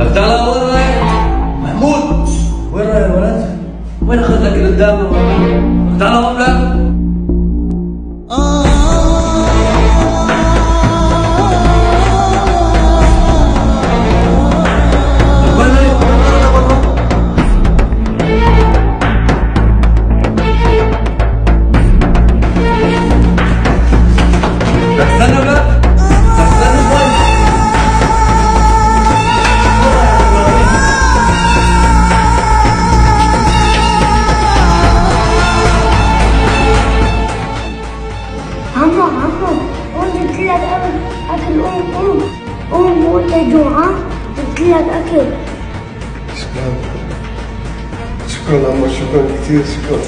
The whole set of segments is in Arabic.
لك تعال وين رايح؟ محمود وين رايح الولد؟ وين اخذ لك اللي قدامه؟ لك تعال هون لا عمو قلت لك اكل قوم وانت جوعان قلت لك اكل. شكرا عمو، شكرا كثير، شكرا.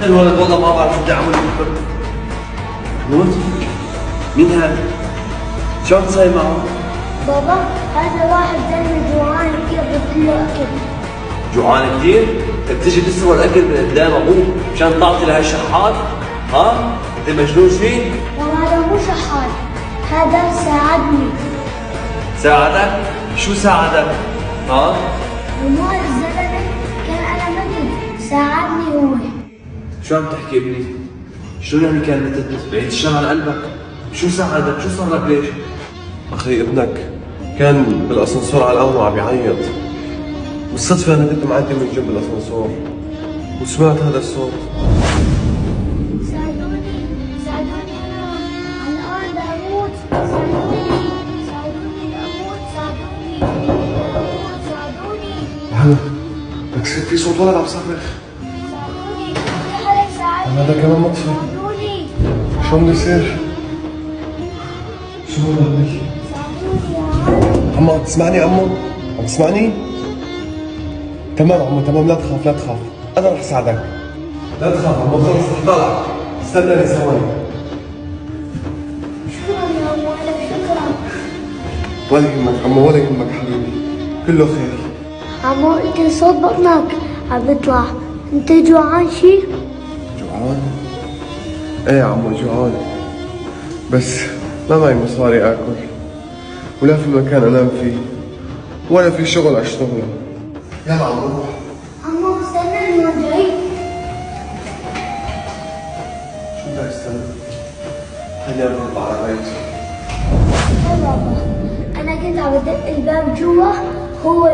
الولد والله ما بعرف شو بدي اعمل. محمود مين هذا؟ شلون تصير معه؟ بابا هذا واحد زلمه جوعان كثير قلت له اكل. جوعان كثير؟ بدك تجي تسرق الاكل من قدام ابوك مشان تعطي لهالشحات؟ ها؟ انت مجنون شيء؟ والله هذا مو شحات، هذا ساعدني. ساعدك؟ شو ساعدك؟ ها؟ وما الزلمه كان انا مدري ساعدني هو. شو عم تحكي ابني؟ شو يعني كان متت؟ بعيد الشر عن قلبك. شو ساعدك؟ شو صار لك ليش؟ اخي ابنك كان بالاسانسور على القهوه وعم يعيط. بالصدفه انا كنت معدي من جنب الاسانسور وسمعت هذا الصوت. ساعدوني انا الان بدي اموت. ساعدوني اموت. ساعدوني. هلا لك صير في صوت ولد عم يصرخ. ساعدوني في حدا يساعدني. هذا كمان مطفي. ساعدوني. شو عم بيصير؟ شو هذا عليك؟ ساعدوني يا عمو عم تسمعني؟ عمو عم تسمعني؟ تمام عمو تمام، لا تخاف لا تخاف، انا رح ساعدك. لا تخاف عمو، خلص رح طالع، استناني ثواني. شكرا يا ابو لك، شكرا. ولا يهمك عمو، ولا يهمك حبيبي، كله خير. عمو انت صوت بطنك عم بيطلع، انت جوعان شي؟ جوعان؟ ايه يا عمو جوعان، بس ما معي مصاري اكل، ولا في مكان انام فيه، ولا في شغل اشتغله. يلا عمو روح. عمو استناني وين جاي؟ شو بدك تستنى؟ خليني اروح على بيتي. يا بابا انا كنت عم بدق الباب جوا، هو